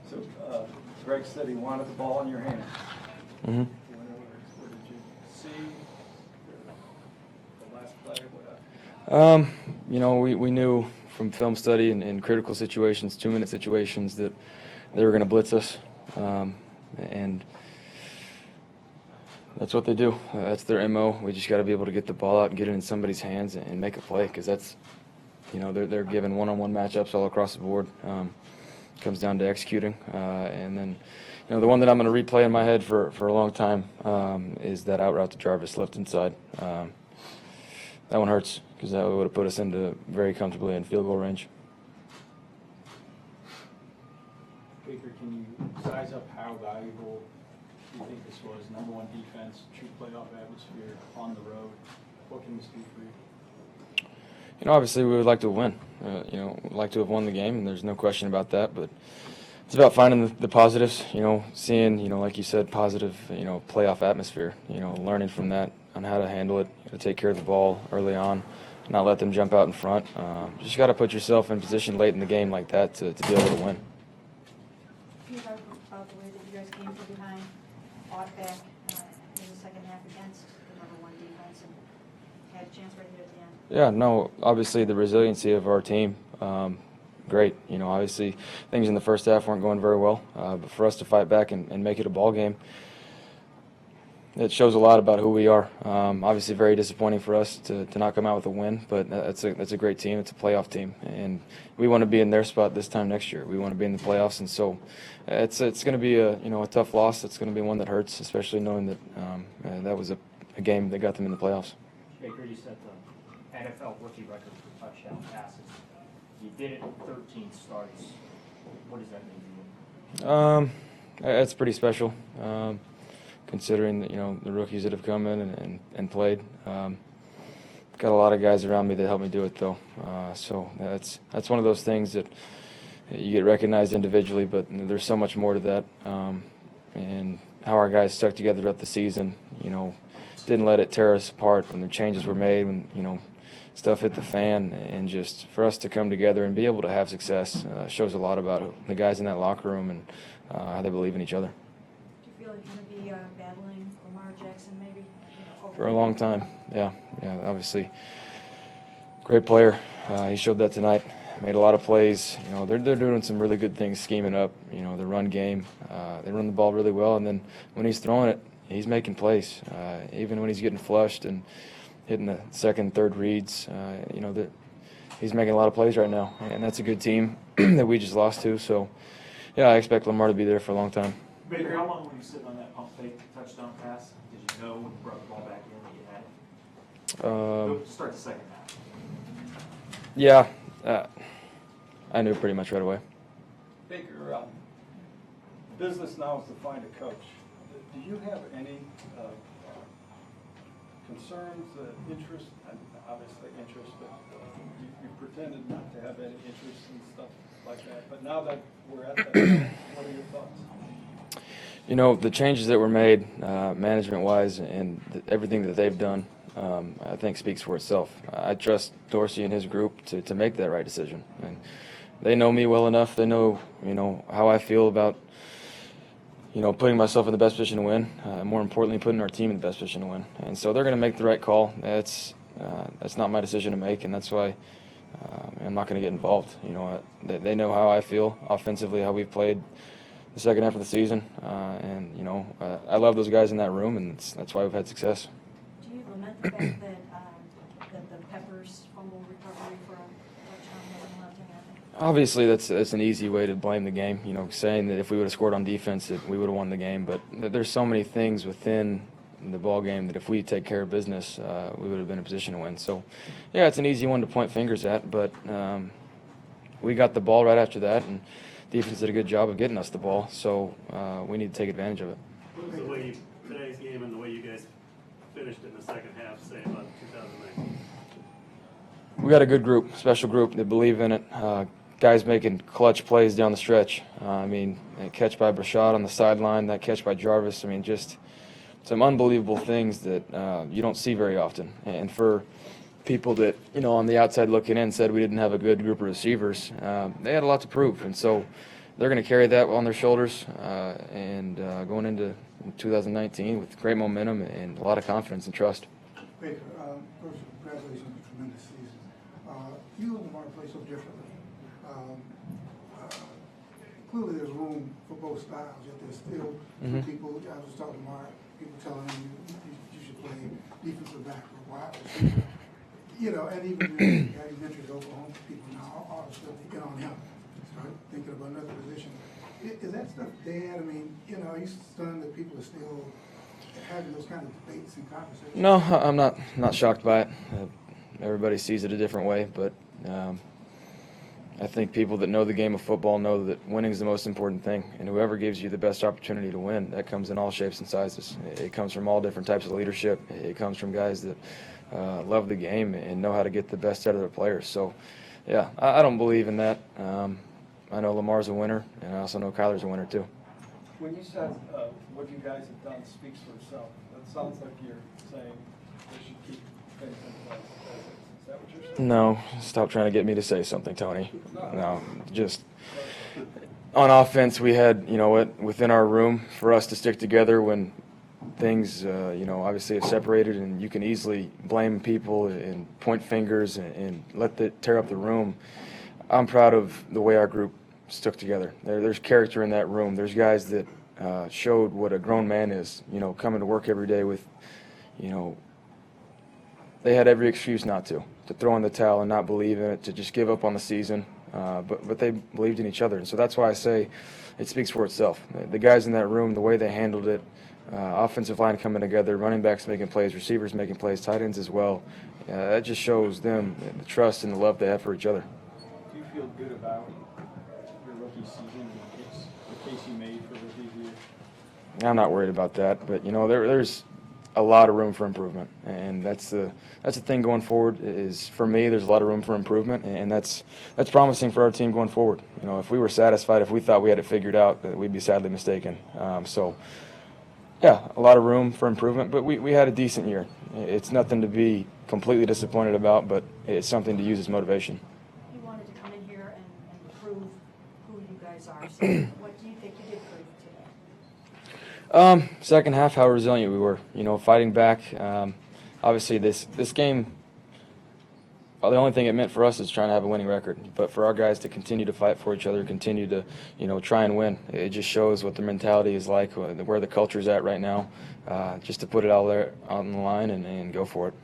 So Greg said he wanted the ball in your hand. Mm-hmm. What did you see? The last play? We knew from film study and critical situations, 2-minute situations, that they were going to blitz us, and that's what they do. That's their MO. We just got to be able to get the ball out and get it in somebody's hands and make a play, because that's, they're given one-on-one matchups all across the board. Comes down to executing, and then, the one that I'm going to replay in my head for a long time is that out route to Jarvis left inside. That one hurts, because that would have put us into very comfortably in field goal range. Baker, can you size up how valuable you think this was? Number one defense, true playoff atmosphere on the road. What can this do for you? Obviously we would like to win. We'd like to have won the game, and there's no question about that. But it's about finding the positives. Seeing, like you said, positive, playoff atmosphere. Learning from that on how to handle it, to take care of the ball early on, not let them jump out in front. Just got to put yourself in position late in the game like that to be able to win. Can you talk about the way that you guys came from behind, fought back in the second half against the number one defense, and had a chance right here at the end? Yeah, no, obviously the resiliency of our team, great. Obviously things in the first half weren't going very well, but for us to fight back and make it a ball game, it shows a lot about who we are. Obviously very disappointing for us to not come out with a win, but that's a great team. It's a playoff team, and we want to be in their spot this time next year. We want to be in the playoffs, and so it's going to be a tough loss. It's going to be one that hurts, especially knowing that that was a game that got them in the playoffs. Baker, you set the NFL rookie record for touchdown passes. You did it in 13 starts. What does that mean to you? It's pretty special, considering that, the rookies that have come in and played. Got a lot of guys around me that helped me do it, though. So that's one of those things that you get recognized individually, but there's so much more to that. And how our guys stuck together throughout the season, didn't let it tear us apart when the changes were made, when, stuff hit the fan, and just for us to come together and be able to have success shows a lot about the guys in that locker room and how they believe in each other. Do you feel like you're going to be battling Lamar Jackson maybe? For a long time, yeah, obviously. Great player. He showed that tonight. Made a lot of plays. They're doing some really good things, scheming up, the run game. They run the ball really well, and then when he's throwing it, he's making plays. Even when he's getting flushed and hitting the second, third reads, he's making a lot of plays right now, and that's a good team that we just lost to. So, yeah, I expect Lamar to be there for a long time. Baker, how long were you sitting on that pump fake touchdown pass? Did you know when you brought the ball back in that you had it? Start the second half. Yeah, I knew pretty much right away. Baker, business now is to find a coach. Do you have any concerns, interest, and obviously interest, but you pretended not to have any interest and stuff like that. But now that we're at that point, what are your thoughts? The changes that were made management-wise and everything that they've done, I think speaks for itself. I trust Dorsey and his group to make that right decision. And they know me well enough. They know, how I feel about putting myself in the best position to win, more importantly, putting our team in the best position to win. And so they're going to make the right call. That's not my decision to make, and that's why I'm not going to get involved. They know how I feel offensively, how we've played the second half of the season, and I love those guys in that room, and that's why we've had success. Do you lament the fact that the Peppers fumble recovery for a touchdown hasn't allowed to happen? Obviously, that's an easy way to blame the game. Saying that if we would have scored on defense, that we would have won the game. But there's so many things within the ball game that if we take care of business, we would have been in a position to win. So, yeah, it's an easy one to point fingers at. But we got the ball right after that, and defense did a good job of getting us the ball. So we need to take advantage of it. What was the way today's game and the way you guys finished in the second half say about 2019? We got a good group, special group that believe in it. Guys making clutch plays down the stretch. That catch by Brashad on the sideline, that catch by Jarvis. Just some unbelievable things that you don't see very often. And for people that, on the outside looking in said we didn't have a good group of receivers. They had a lot to prove, and so they're going to carry that on their shoulders and going into 2019 with great momentum and a lot of confidence and trust. Baker, first, congratulations on a tremendous season. You and Lamar play so differently. Clearly, there's room for both styles, yet there's still some people. I was talking to Lamar, people telling him you should play defensive back or wide receiver. And even you mentioned Oklahoma people now all the stuff they get on him. Start thinking about another position. Is that stuff dead? I mean, he's stunned that people are still having those kind of debates and conversations. No, I'm not shocked by it. Everybody sees it a different way, but I think people that know the game of football know that winning is the most important thing, and whoever gives you the best opportunity to win, that comes in all shapes and sizes. It comes from all different types of leadership. It comes from guys that love the game and know how to get the best out of their players. So, yeah, I don't believe in that. I know Lamar's a winner, and I also know Kyler's a winner too. When you said what you guys have done speaks for itself, that sounds like you're saying they should keep things in place. Is that what you're saying? No, stop trying to get me to say something, Tony. No, just on offense, we had, within our room for us to stick together when things, obviously have separated, and you can easily blame people and point fingers and let that tear up the room. I'm proud of the way our group stuck together. There's character in that room. There's guys that showed what a grown man is, coming to work every day with, they had every excuse not to throw in the towel and not believe in it, to just give up on the season. But they believed in each other. And so that's why I say it speaks for itself. The guys in that room, the way they handled it, offensive line coming together, running backs making plays, receivers making plays, tight ends as well, that just shows them the trust and the love they have for each other. Do you feel good about your rookie season, the case you made for rookie of the year? I'm not worried about that, but there's a lot of room for improvement, and that's the thing going forward. Is for me, there's a lot of room for improvement, and that's promising for our team going forward. If we were satisfied, if we thought we had it figured out, we'd be sadly mistaken. So, yeah, a lot of room for improvement, but we had a decent year. It's nothing to be completely disappointed about, but it's something to use as motivation. You wanted to come in here and prove who you guys are. So what do you think you did prove today? Second half, how resilient we were. Fighting back. Obviously, this game, the only thing it meant for us is trying to have a winning record. But for our guys to continue to fight for each other, continue to, try and win, it just shows what their mentality is like, where the culture is at right now. Just to put it all there on the line and go for it.